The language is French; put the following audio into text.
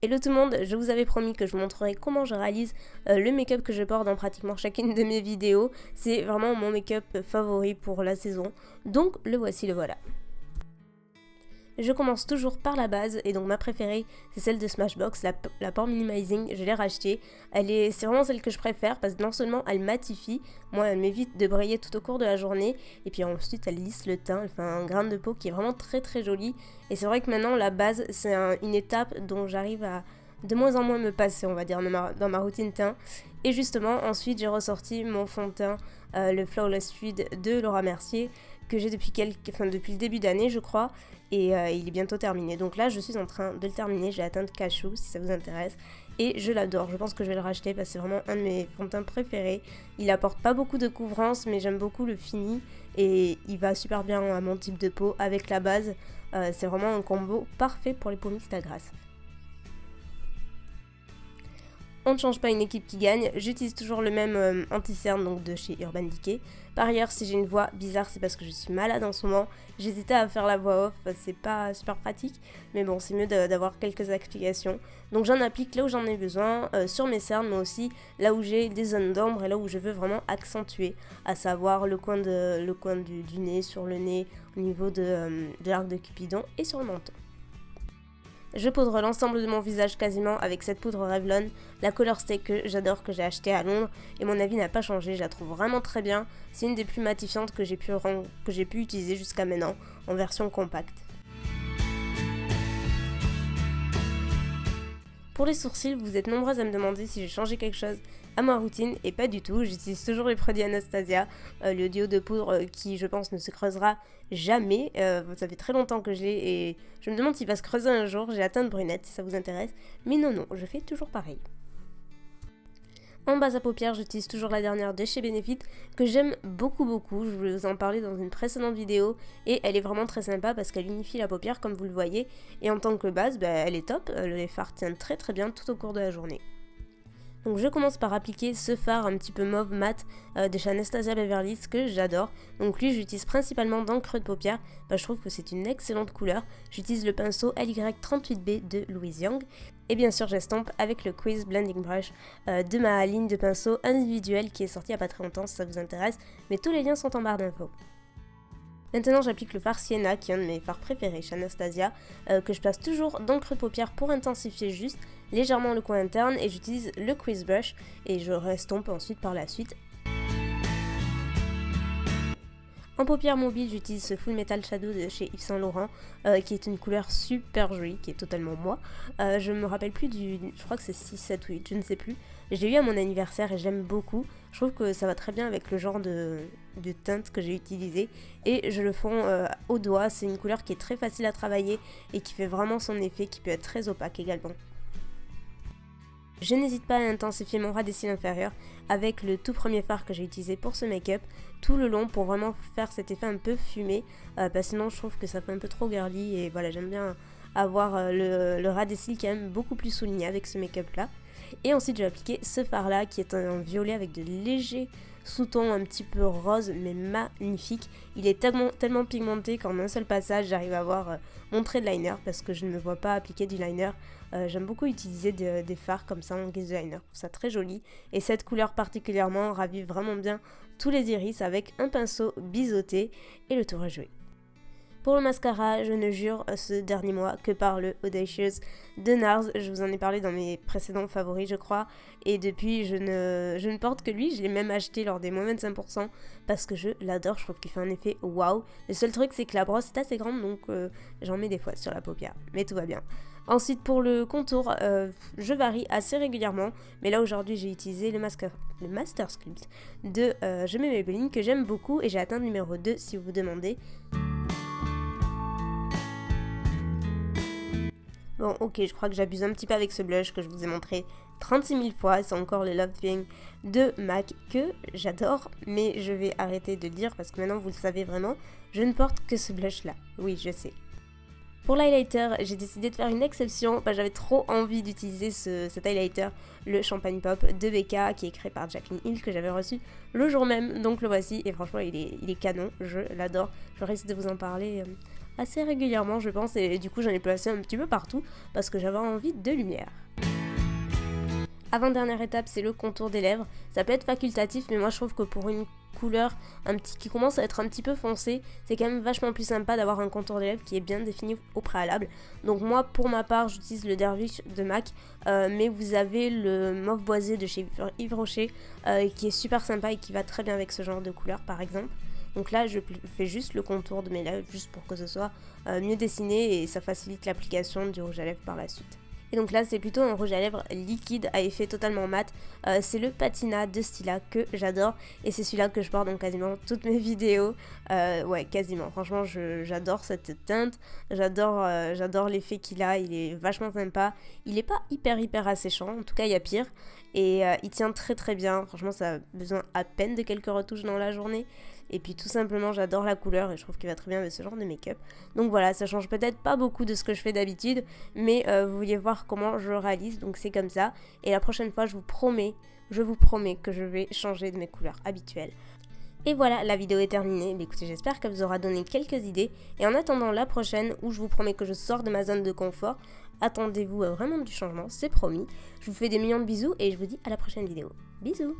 Hello tout le monde, je vous avais promis que je vous montrerai comment je réalise le make-up que je porte dans pratiquement chacune de mes vidéos. C'est vraiment mon make-up favori pour la saison, donc le voici, le voilà. Je commence toujours par la base et donc ma préférée c'est celle de Smashbox, la Pore Minimizing, je l'ai rachetée. C'est vraiment celle que je préfère parce que non seulement elle matifie, moi elle m'évite de briller tout au cours de la journée et puis ensuite elle lisse le teint, elle fait un grain de peau qui est vraiment très très joli. Et c'est vrai que maintenant la base c'est une étape dont j'arrive à de moins en moins me passer, on va dire, dans ma routine teint. Et justement ensuite j'ai ressorti mon fond de teint, le Flawless Fluid de Laura Mercier, que j'ai depuis le début d'année je crois, et il est bientôt terminé. Donc là je suis en train de le terminer, j'ai atteint Cachou si ça vous intéresse, et je l'adore, je pense que je vais le racheter parce que c'est vraiment un de mes fonds de teint préférés. Il apporte pas beaucoup de couvrance mais j'aime beaucoup le fini et il va super bien à mon type de peau avec la base, c'est vraiment un combo parfait pour les peaux mixtes à grasse. On ne change pas une équipe qui gagne, j'utilise toujours le même anti-cerne donc de chez Urban Decay. Par ailleurs, si j'ai une voix bizarre, c'est parce que je suis malade en ce moment. J'hésitais à faire la voix off, c'est pas super pratique, mais bon, c'est mieux d'avoir quelques explications. Donc j'en applique là où j'en ai besoin, sur mes cernes, mais aussi là où j'ai des zones d'ombre et là où je veux vraiment accentuer, à savoir le coin du nez, sur le nez, au niveau de l'arc de Cupidon et sur le menton. Je poudre l'ensemble de mon visage quasiment avec cette poudre Revlon, la Color Stay que j'adore, que j'ai acheté à Londres, et mon avis n'a pas changé, je la trouve vraiment très bien. C'est une des plus matifiantes que j'ai pu utiliser jusqu'à maintenant, en version compacte. Pour les sourcils, vous êtes nombreuses à me demander si j'ai changé quelque chose à ma routine, et pas du tout, j'utilise toujours les produits Anastasia, le duo de poudre qui je pense ne se creusera jamais, ça fait très longtemps que je l'ai et je me demande s'il va se creuser un jour, j'ai atteint de brunette si ça vous intéresse, mais non, je fais toujours pareil. En base à paupières, j'utilise toujours la dernière de chez Benefit que j'aime beaucoup, je voulais vous en parler dans une précédente vidéo et elle est vraiment très sympa parce qu'elle unifie la paupière comme vous le voyez et en tant que base, elle est top, les fards tiennent très bien tout au cours de la journée. Donc je commence par appliquer ce fard un petit peu mauve mat de chez Anastasia Beverly Hills que j'adore. Donc lui j'utilise principalement dans le creux de paupière, je trouve que c'est une excellente couleur. J'utilise le pinceau LY38B de Louise Young. Et bien sûr j'estompe avec le Quiz Blending Brush de ma ligne de pinceau individuelle qui est sortie il n'y a pas très longtemps si ça vous intéresse. Mais tous les liens sont en barre d'infos. Maintenant j'applique le fard Sienna qui est un de mes fards préférés chez Anastasia, que je place toujours dans le creux de paupière pour intensifier juste légèrement le coin interne et j'utilise le Crease Brush et je restompe ensuite par la suite. En paupières mobiles, j'utilise ce Full Metal Shadow de chez Yves Saint Laurent, qui est une couleur super jolie, qui est totalement moi. Je me rappelle plus je crois que c'est 6, 7 ou 8, je ne sais plus. Je l'ai eu à mon anniversaire et j'aime beaucoup. Je trouve que ça va très bien avec le genre de teinte que j'ai utilisé. Et je le fonds au doigt, c'est une couleur qui est très facile à travailler et qui fait vraiment son effet, qui peut être très opaque également. Je n'hésite pas à intensifier mon ras des cils inférieur avec le tout premier fard que j'ai utilisé pour ce make-up tout le long pour vraiment faire cet effet un peu fumé, parce que sinon je trouve que ça fait un peu trop girly et voilà, j'aime bien avoir le ras des cils quand même beaucoup plus souligné avec ce make-up là. Et ensuite je vais appliquer ce fard là qui est un violet avec de légers sous-tons un petit peu rose mais magnifique. Il est tellement pigmenté qu'en un seul passage j'arrive à avoir mon trait de liner parce que je ne me vois pas appliquer du liner. J'aime beaucoup utiliser des fards comme ça en guise de liner, je trouve ça très joli et cette couleur particulièrement ravive vraiment bien tous les iris avec un pinceau biseauté et le tour est joué. Pour le mascara, je ne jure ce dernier mois que par le Audacious de NARS. Je vous en ai parlé dans mes précédents favoris je crois. Et depuis je ne porte que lui. Je l'ai même acheté lors des moins 25% parce que je l'adore. Je trouve qu'il fait un effet waouh. Le seul truc c'est que la brosse est assez grande donc j'en mets des fois sur la paupière. Mais tout va bien. Ensuite pour le contour, je varie assez régulièrement. Mais là aujourd'hui j'ai utilisé le Master Sculpt de Je mets Maybelline que j'aime beaucoup. Et j'ai atteint le numéro 2 si vous vous demandez. Bon ok, je crois que j'abuse un petit peu avec ce blush que je vous ai montré 36 000 fois, c'est encore le Love Thing de MAC que j'adore, mais je vais arrêter de le dire parce que maintenant vous le savez vraiment, je ne porte que ce blush là, oui je sais. Pour l'highlighter, j'ai décidé de faire une exception, j'avais trop envie d'utiliser cet highlighter, le Champagne Pop de BK qui est créé par Jacqueline Hill que j'avais reçu le jour même, donc le voici et franchement il est canon, je l'adore, je risque de vous en parler assez régulièrement je pense, et du coup j'en ai placé un petit peu partout parce que j'avais envie de lumière. Avant-dernière étape, c'est le contour des lèvres. Ça peut être facultatif, mais moi je trouve que pour une couleur qui commence à être un petit peu foncée, c'est quand même vachement plus sympa d'avoir un contour des lèvres qui est bien défini au préalable. Donc moi, pour ma part, j'utilise le Dervish de MAC, mais vous avez le mauve boisé de chez Yves Rocher, qui est super sympa et qui va très bien avec ce genre de couleur par exemple. Donc là, je fais juste le contour de mes lèvres, juste pour que ce soit mieux dessiné et ça facilite l'application du rouge à lèvres par la suite. Et donc là c'est plutôt un rouge à lèvres liquide à effet totalement mat, c'est le Patina de Stila que j'adore et c'est celui-là que je porte dans quasiment toutes mes vidéos, ouais quasiment, franchement j'adore cette teinte, j'adore l'effet qu'il a, il est vachement sympa, il est pas hyper asséchant, en tout cas il y a pire, et il tient très bien, franchement ça a besoin à peine de quelques retouches dans la journée. Et puis tout simplement j'adore la couleur et je trouve qu'il va très bien avec ce genre de make-up. Donc voilà, ça change peut-être pas beaucoup de ce que je fais d'habitude, mais vous vouliez voir comment je réalise, donc c'est comme ça. Et la prochaine fois je vous promets que je vais changer de mes couleurs habituelles. Et voilà, la vidéo est terminée. Mais écoutez, j'espère qu'elle vous aura donné quelques idées. Et en attendant la prochaine, où je vous promets que je sors de ma zone de confort, attendez-vous vraiment du changement, c'est promis. Je vous fais des millions de bisous et je vous dis à la prochaine vidéo. Bisous!